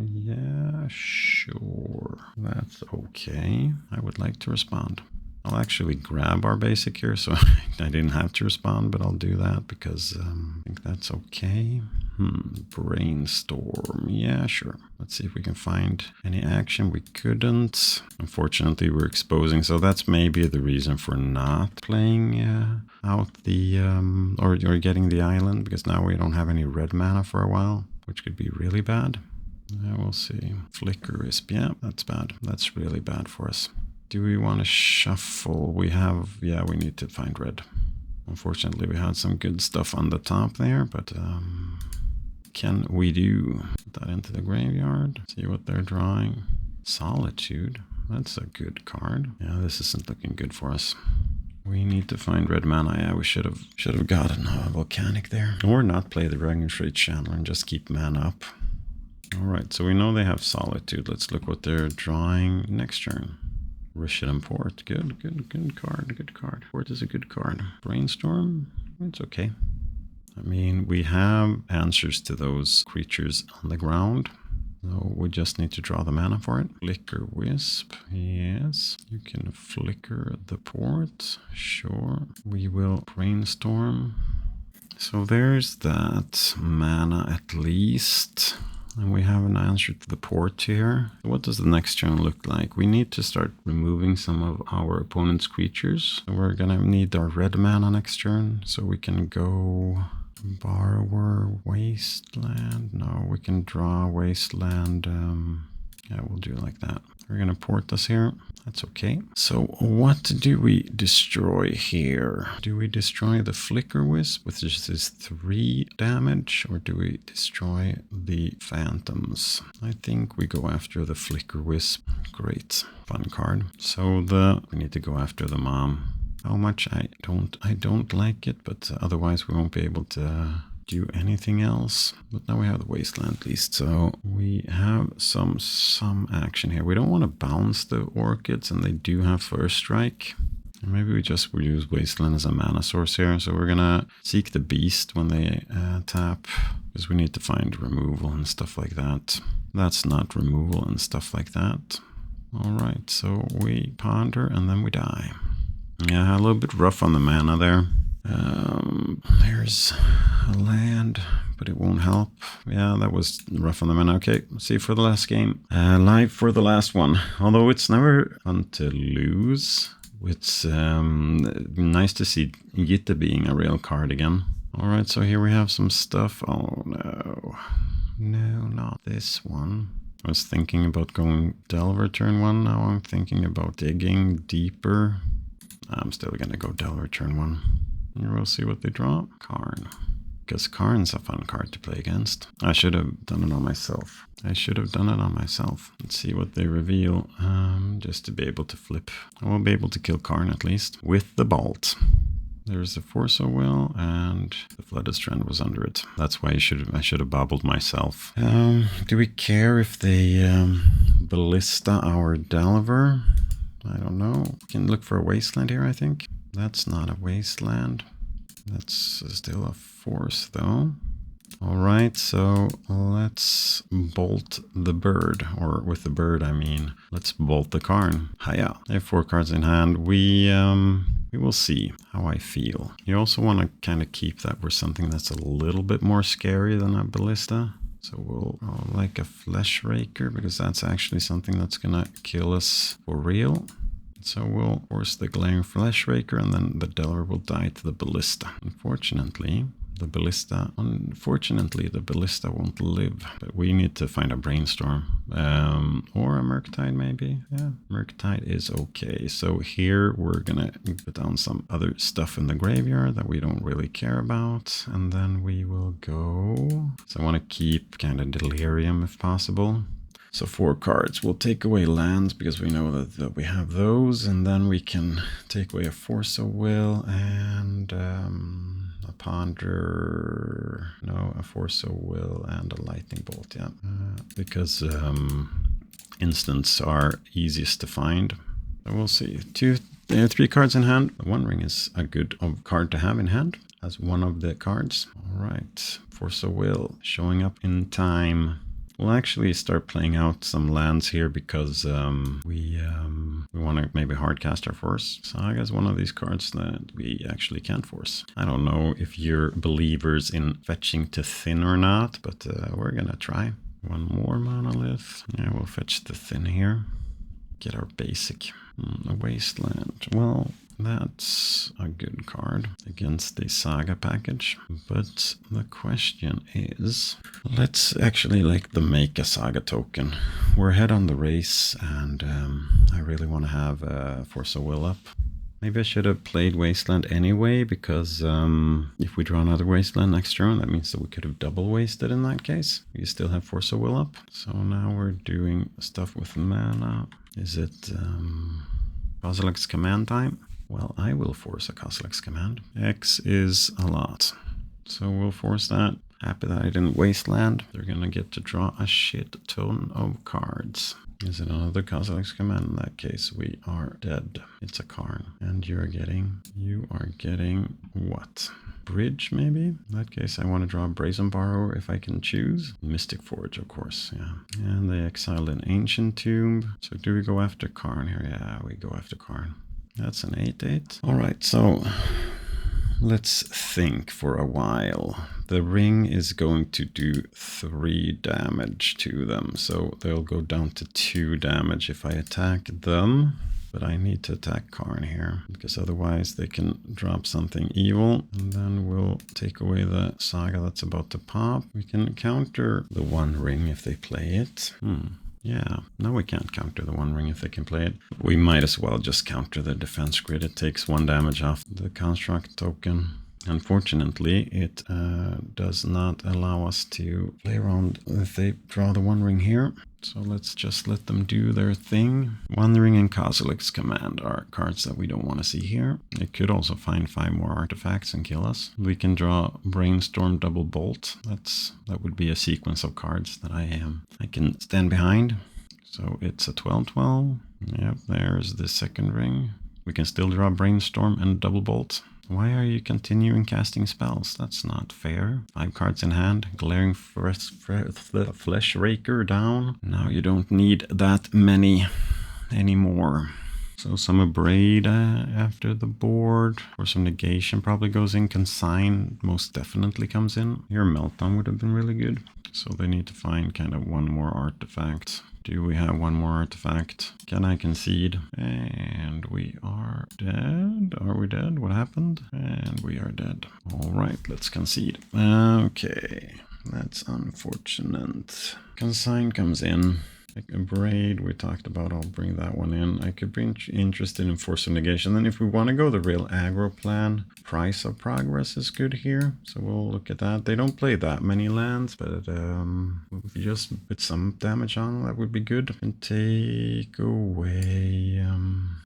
Yeah, sure. That's okay. I would like to respond. I'll actually grab our basic here, so I didn't have to respond, but I'll do that because I think that's okay. Brainstorm. Yeah, sure. Let's see if we can find any action. We couldn't. Unfortunately, we're exposing, so that's maybe the reason for not playing out the, or getting the island, because now we don't have any red mana for a while, which could be really bad. Yeah, we'll see. Flicker Wisp. Yeah, that's bad. That's really bad for us. Do we want to shuffle? We have, yeah, we need to find red. Unfortunately, we had some good stuff on the top there, but can we do that into the graveyard? See what they're drawing. Solitude. That's a good card. Yeah, this isn't looking good for us. We need to find red mana. Yeah, we should have gotten a volcanic there. Or not play the Dragon's Rage Channeler and just keep mana up. Alright, so we know they have Solitude. Let's look what they're drawing next turn. Rishidan Port. Good card. Port is a good card. Brainstorm? It's okay. I mean, we have answers to those creatures on the ground. So we just need to draw the mana for it. Flicker Wisp. Yes. You can flicker the port. Sure. We will Brainstorm. So there's that mana at least. And we have an answer to the port here. What does the next turn look like? We need to start removing some of our opponent's creatures. So we're gonna need our red mana next turn. So we can go Borrower, Wasteland. No, we can draw Wasteland. Yeah, we'll do it like that. We're gonna port this here. That's okay. So what do we destroy here? Do we destroy the Flicker Wisp, which is 3 damage, or do we destroy the Phantoms? I think we go after the Flicker Wisp. Great, fun card. So we need to go after the mom. How much I don't like it, but otherwise we won't be able to do anything else. But now we have the wasteland at least, so we have some action here. We don't want to bounce the orchids, and they do have first strike. Maybe we just will use wasteland as a mana source here. So we're gonna seek the beast when they tap, because we need to find removal and stuff like that. That's not removal and stuff like that. All right, so we ponder and then we die. Yeah, a little bit rough on the mana there. There's a land, but it won't help. Yeah, that was rough on the mana. Okay, let's see for the last game. Live for the last one. Although it's never fun to lose. It's nice to see Gitte being a real card again. All right, so here we have some stuff. Oh no. No, not this one. I was thinking about going Delver turn 1. Now I'm thinking about digging deeper. I'm still gonna go Delver turn 1. Here we'll see what they draw. Karn. Because Karn's a fun card to play against. I should have done it on myself. Let's see what they reveal. Just to be able to flip. I will be able to kill Karn at least. With the Bolt. There's the Force of Will, and the Flooded Strand was under it. That's why I should have bobbled myself. Do we care if they ballista our Delver? I don't know. We can look for a wasteland here, I think. That's not a wasteland. That's still a force, though. All right, so let's bolt the bird. Or with the bird, I mean, let's bolt the Karn. Hiya. I have 4 cards in hand. We will see how I feel. You also want to kind of keep that with something that's a little bit more scary than a ballista. So we'll like a Flesh Raker, because that's actually something that's gonna kill us for real. So we'll force the Glaring Flesh Raker, and then the Delver will die to the Ballista. Unfortunately, the Ballista won't live. But we need to find a Brainstorm. Or a Murktide maybe. Yeah, Murktide is okay. So here we're gonna put down some other stuff in the graveyard that we don't really care about. And then we will go... So I want to keep kind of Delirium if possible. So 4 cards. We'll take away lands because we know that we have those, and then we can take away a Force of Will and a Ponder. No, a Force of Will and a Lightning Bolt. Yeah, because instants are easiest to find. So we'll see. 3 cards in hand. The One Ring is a good card to have in hand as one of the cards. All right, Force of Will showing up in time. We'll actually start playing out some lands here because we want to maybe hardcast our Force. Saga is one of these cards that we actually can't force. I don't know if you're believers in fetching to thin or not, but we're going to try. 1 more Monolith. Yeah, we'll fetch the thin here. Get our basic. A Wasteland. Well, that's a good card against the Saga package. But the question is, let's actually make a Saga token. We're ahead on the race, and I really want to have Force of Will up. Maybe I should have played Wasteland anyway, because if we draw another Wasteland next turn, that means that we could have double wasted in that case. We still have Force of Will up. So now we're doing stuff with mana. Is it Kozilek's Command time? Well, I will force a Kozilek's Command. X is a lot. So we'll force that. Happy that I didn't Wasteland. They're gonna get to draw a shit ton of cards. Is it another Kozilek's Command? In that case, we are dead. It's a Karn. And you are getting what? Bridge, maybe? In that case, I want to draw a Brazen Borrower if I can choose. Mystic Forge, of course, yeah. And they exiled an Ancient Tomb. So do we go after Karn here? Yeah, we go after Karn. That's an 8/8. All right, so let's think for a while. The ring is going to do 3 damage to them, so they'll go down to 2 damage if I attack them. But I need to attack Karn here, because otherwise they can drop something evil. And then we'll take away the Saga that's about to pop. We can counter the One Ring if they play it. Yeah, no, we can't counter the One Ring if they can play it. We might as well just counter the Defense Grid. It takes 1 damage off the Construct token. Unfortunately, it does not allow us to play around if they draw the One Ring here. So let's just let them do their thing. Wandering and Kozilek's Command are cards that we don't want to see here. It could also find 5 more artifacts and kill us. We can draw Brainstorm Double Bolt. That would be a sequence of cards that I can stand behind. So it's a 12-12. Yep, there's the second ring. We can still draw Brainstorm and Double Bolt. Why are you continuing casting spells? That's not fair. 5 cards in hand. Glaring Flesh Raker down. Now you don't need that many anymore. So some Abrade after the board. Or some Negation probably goes in. Consign most definitely comes in. Here Meltdown would have been really good. So they need to find kind of one more artifact. Do we have one more artifact? Can I concede? And we are dead. Are we dead? What happened? And we are dead. All right, let's concede. Okay, that's unfortunate. Consign comes in. Like a braid we talked about, I'll bring that one in. I could be interested in Force of Negation. Then if we want to go the real aggro plan, Price of Progress is good here. So we'll look at that. They don't play that many lands, but if you just put some damage on, that would be good. And take away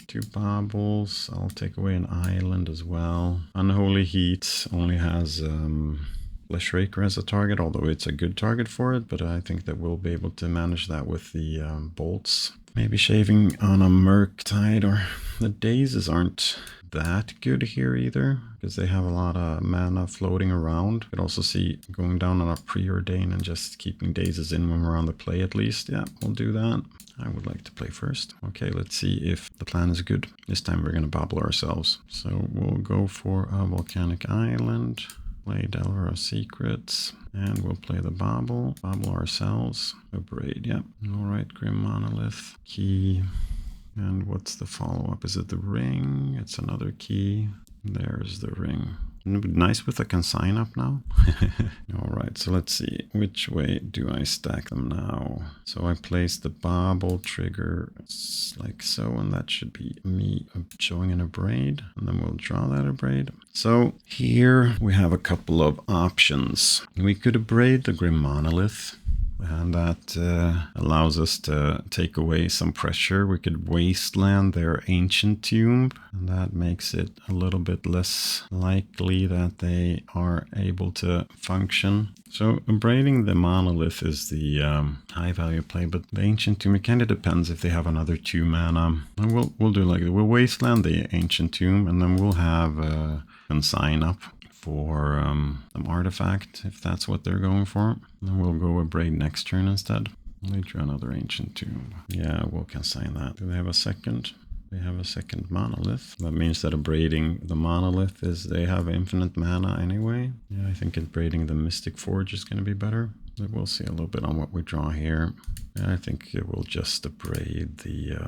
2 baubles. I'll take away an island as well. Unholy Heat only has Flesh Raker as a target, although it's a good target for it, but I think that we'll be able to manage that with the bolts. Maybe shaving on a Murktide, or the Dazes aren't that good here either, because they have a lot of mana floating around. You could also see going down on a Preordain and just keeping Dazes in when we're on the play at least. Yeah, we'll do that. I would like to play first. Okay, let's see if the plan is good. This time we're going to bobble ourselves. So we'll go for a Volcanic Island. Play Delver of Secrets, and we'll play the bobble ourselves. A braid, yep. Alright, Grim Monolith, key. And what's the follow-up? Is it the ring? It's another key. There's the ring. It'd be nice with a consign up now. Alright, so let's see. Which way do I stack them now? So I place the bobble trigger like so, and that should be me showing in a braid. And then we'll draw that a braid. So here we have a couple of options. We could braid the Grim Monolith. And that allows us to take away some pressure. We could wasteland their ancient tomb, and that makes it a little bit less likely that they are able to function. So braiding the monolith is the high value play, but the ancient tomb, it kind of depends if they have another 2 mana. And we'll do like, we'll wasteland the ancient tomb, and then we'll have consign up for some artifact, if that's what they're going for. Then we'll go a braid next turn instead. They draw another ancient tomb. Yeah, we'll consign that. Do they have a second? They have a second monolith. That means that braiding the monolith is, they have infinite mana anyway. Yeah, I think braiding the Mystic Forge is going to be better. But we'll see a little bit on what we draw here. Yeah, I think it will just braid the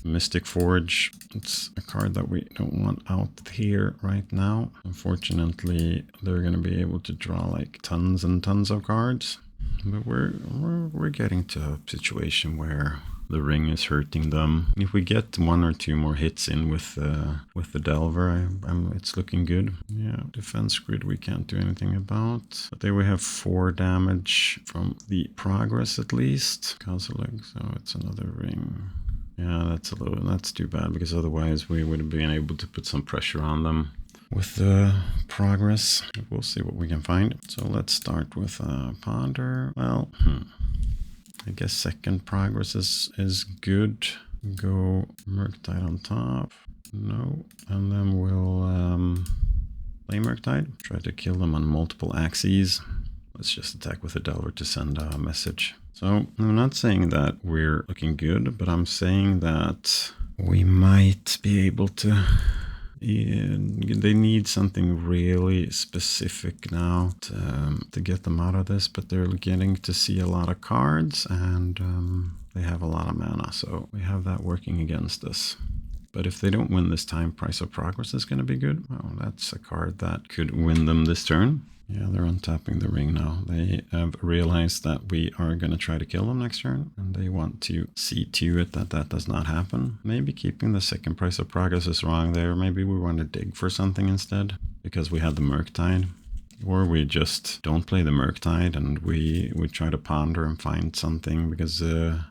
Mystic Forge. It's a card that we don't want out here right now. Unfortunately, they're going to be able to draw like tons and tons of cards. But we're getting to a situation where the ring is hurting them. If we get 1 or 2 more hits in with the Delver, it's looking good. Yeah, defense grid we can't do anything about. But there we have 4 damage from the progress at least. Kozilek, so it's another ring. Yeah, that's too bad, because otherwise we would have been able to put some pressure on them with the progress. We'll see what we can find. So let's start with Ponder. Well, I guess second progress is good. Go Murktide on top. No. And then we'll play Murktide. Try to kill them on multiple axes. Let's just attack with a Delver to send a message. So I'm not saying that we're looking good, but I'm saying that we might be able to... they need something really specific now to get them out of this, but they're getting to see a lot of cards, and they have a lot of mana, so we have that working against us. But if they don't win this time, Price of Progress is going to be good. Well, that's a card that could win them this turn. Yeah, they're untapping the ring now. They have realized that we are going to try to kill them next turn, and they want to see to it that that does not happen. Maybe keeping the second Price of Progress is wrong there. Maybe we want to dig for something instead, because we had the Murktide. Or we just don't play the Murktide and we try to ponder and find something, because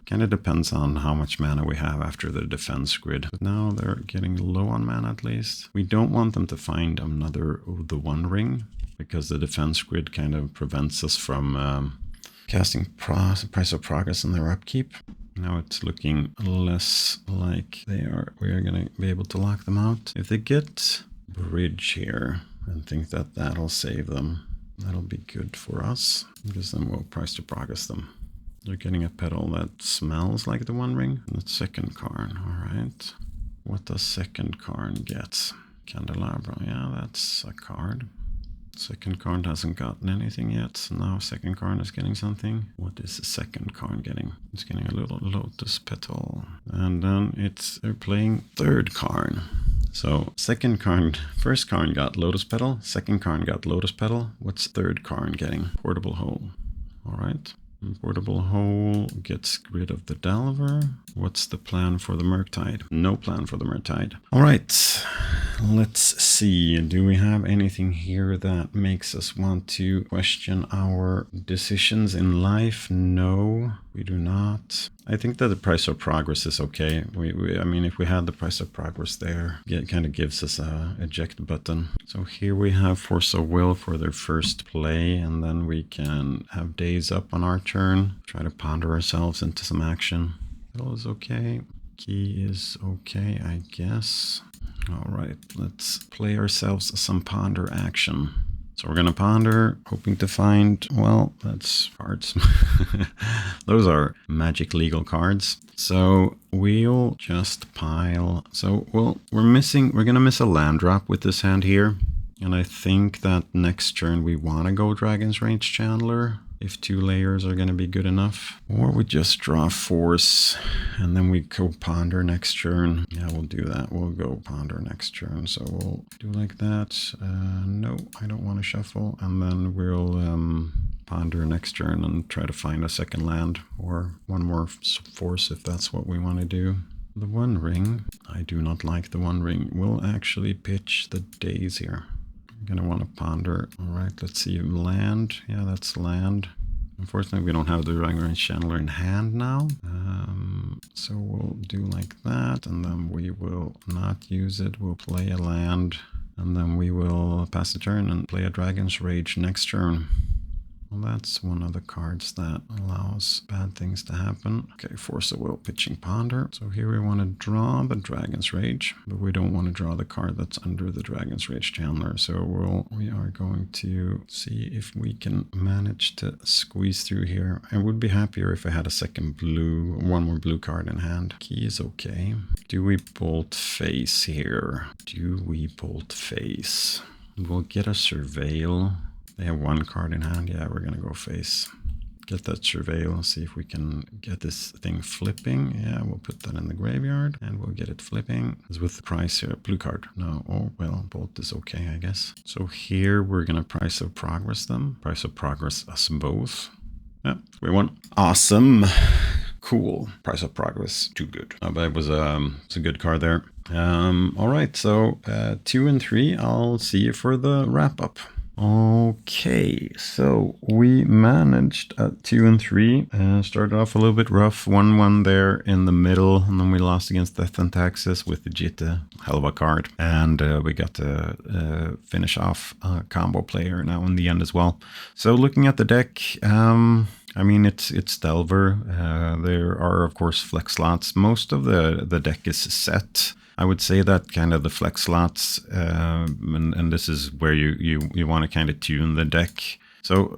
kind of depends on how much mana we have after the defense grid. But now they're getting low on mana at least. We don't want them to find another the One Ring, because the defense grid kind of prevents us from casting Price of Progress in their upkeep. Now it's looking less like we are going to be able to lock them out. If they get Bridge here and think that that'll save them, that'll be good for us, because then we'll Price to Progress them. They're getting a pedal that smells like the One Ring. That's second Karn, alright. What does second Karn get? Candelabra, yeah, that's a card. Second Karn hasn't gotten anything yet. Now second Karn is getting something. What is the second Karn getting? It's getting a little Lotus Petal. And then they're playing third Karn. So second Karn, first Karn got Lotus Petal. Second Karn got Lotus Petal. What's third Karn getting? Portable Hole. Alright. Portable Hole gets rid of the Delver. What's the plan for the Murktide? No plan for the Murktide. Alright, let's see. Do we have anything here that makes us want to question our decisions in life? No, we do not. I think that the Price of Progress is okay. I mean, if we had the Price of Progress there, it kind of gives us a eject button. So here we have Force of Will for their first play, and then we can have Days Up on our turn. Try to ponder ourselves into some action. Pedal is okay. Key is okay, I guess. All right, let's play ourselves some ponder action. So we're going to ponder, hoping to find, well, that's cards. Those are magic legal cards. So we'll just pile. So, well, we're going to miss a land drop with this hand here. And I think that next turn we want to go Dragon's Rage Chandler, if 2 layers are going to be good enough. Or we just draw Force, and then we go Ponder next turn. Yeah, we'll do that. We'll go Ponder next turn. So we'll do like that. No, I don't want to shuffle. And then we'll Ponder next turn and try to find a second land, or one more Force if that's what we want to do. The One Ring, I do not like the One Ring. We'll actually pitch the Days here. I'm gonna want to ponder. All right, let's see. Land. Yeah, that's land. Unfortunately, we don't have the Dragon's Rage Chandler in hand now. So we'll do like that, and then we will not use it. We'll play a land, and then we will pass the turn and play a Dragon's Rage next turn. Well, that's one of the cards that allows bad things to happen. Okay, Force of Will, pitching Ponder. So here we want to draw the Dragon's Rage, but we don't want to draw the card that's under the Dragon's Rage Chandler. So we are going to see if we can manage to squeeze through here. I would be happier if I had a one more blue card in hand. Key is okay. Do we bolt face here? Do we bolt face? We'll get a Surveil. They have 1 card in hand. Yeah, we're going to go face. Get that Surveil. See if we can get this thing flipping. Yeah, we'll put that in the graveyard and we'll get it flipping. It's with the price here. Blue card. No. Oh, well, bolt is okay, I guess. So here we're going to Price of Progress them. Price of Progress us both. Yeah, we won. Awesome. Cool. Price of Progress. Too good. But it's a good card there. All right. So 2 and 3. I'll see you for the wrap up. Okay, so we managed at 2 and 3. Started off a little bit rough, 1-1 there in the middle, and then we lost against Death and Taxes with the Jitte, hell of a card. And we got to finish off a combo player now in the end as well. So looking at the deck, I mean, it's Delver. There are, of course, flex slots. Most of the deck is set. I would say that kind of the flex slots, and this is where you want to kind of tune the deck. So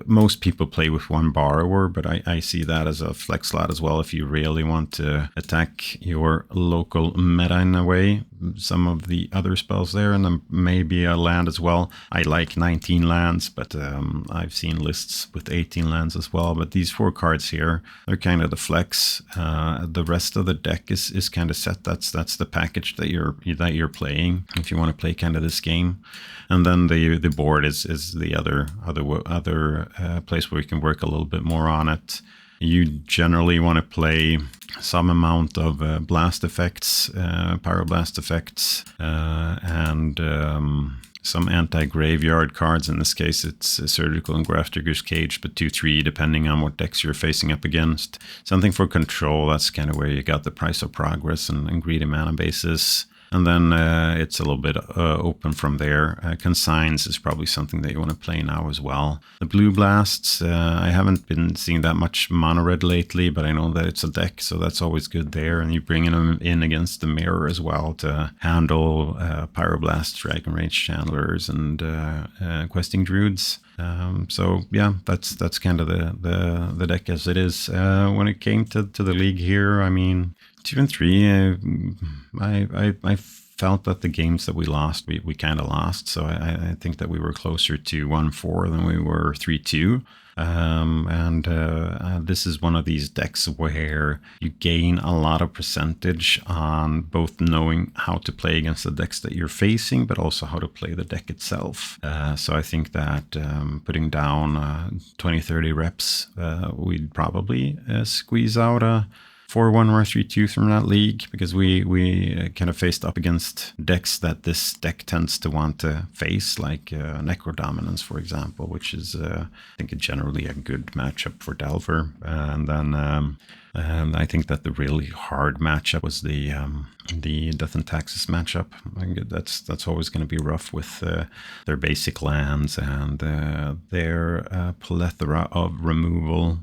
most people play with 1 borrower, but I see that as a flex slot as well if you really want to attack your local meta in a way. Some of the other spells there, and then maybe a land as well. I like 19 lands, but I've seen lists with 18 lands as well. But these 4 cards here, they're kind of the flex. The rest of the deck is kind of set. That's the package that you're playing if you want to play kind of this game. And then the board is the other place where you can work a little bit more on it. You generally want to play some amount of blast effects, pyroblast effects, and some anti-graveyard cards. In this case, it's a Surgical and Grafdigger's Cage, but 2/3 depending on what decks you're facing up against. Something for control, that's kind of where you got the Price of Progress and greedy mana basis. And then it's a little bit open from there. Consigns is probably something that you want to play now as well. The Blue Blasts, I haven't been seeing that much mono red lately, but I know that it's a deck, so that's always good there. And you're bringing them in against the Mirror as well to handle Pyroblasts, Dragon Rage Chandlers, and Questing Druids. So yeah, that's kind of the deck as it is. When it came to the league here, I mean, 2 and 3, I felt that the games that we lost, we kind of lost. So I think that we were closer to 1-4 than we were 3-2. This is one of these decks where you gain a lot of percentage on both knowing how to play against the decks that you're facing, but also how to play the deck itself. So I think that putting down 20-30 reps, we'd probably squeeze out a 4-1 or 3-2 from that league, because we kind of faced up against decks that this deck tends to want to face, like Necro Dominance, for example, which is, I think, generally a good matchup for Delver. And then I think that the really hard matchup was the Death and Taxes matchup. I think that's always going to be rough with their basic lands and their plethora of removal.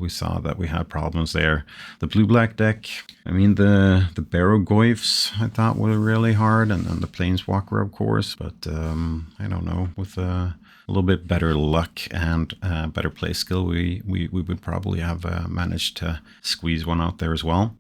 We saw that we had problems there. The blue-black deck, I mean, the Barrow-Goyfs I thought were really hard, and the Planeswalker, of course, but I don't know, with a little bit better luck and better play skill, we would probably have managed to squeeze one out there as well.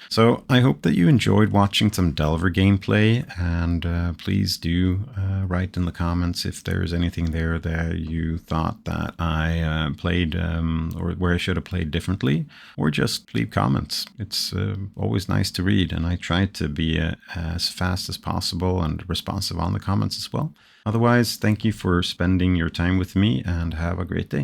So I hope that you enjoyed watching some Delver gameplay, and please do write in the comments if there's anything there that you thought that I played or where I should have played differently, or just leave comments. It's always nice to read, and I try to be as fast as possible and responsive on the comments as well. Otherwise, thank you for spending your time with me, and have a great day.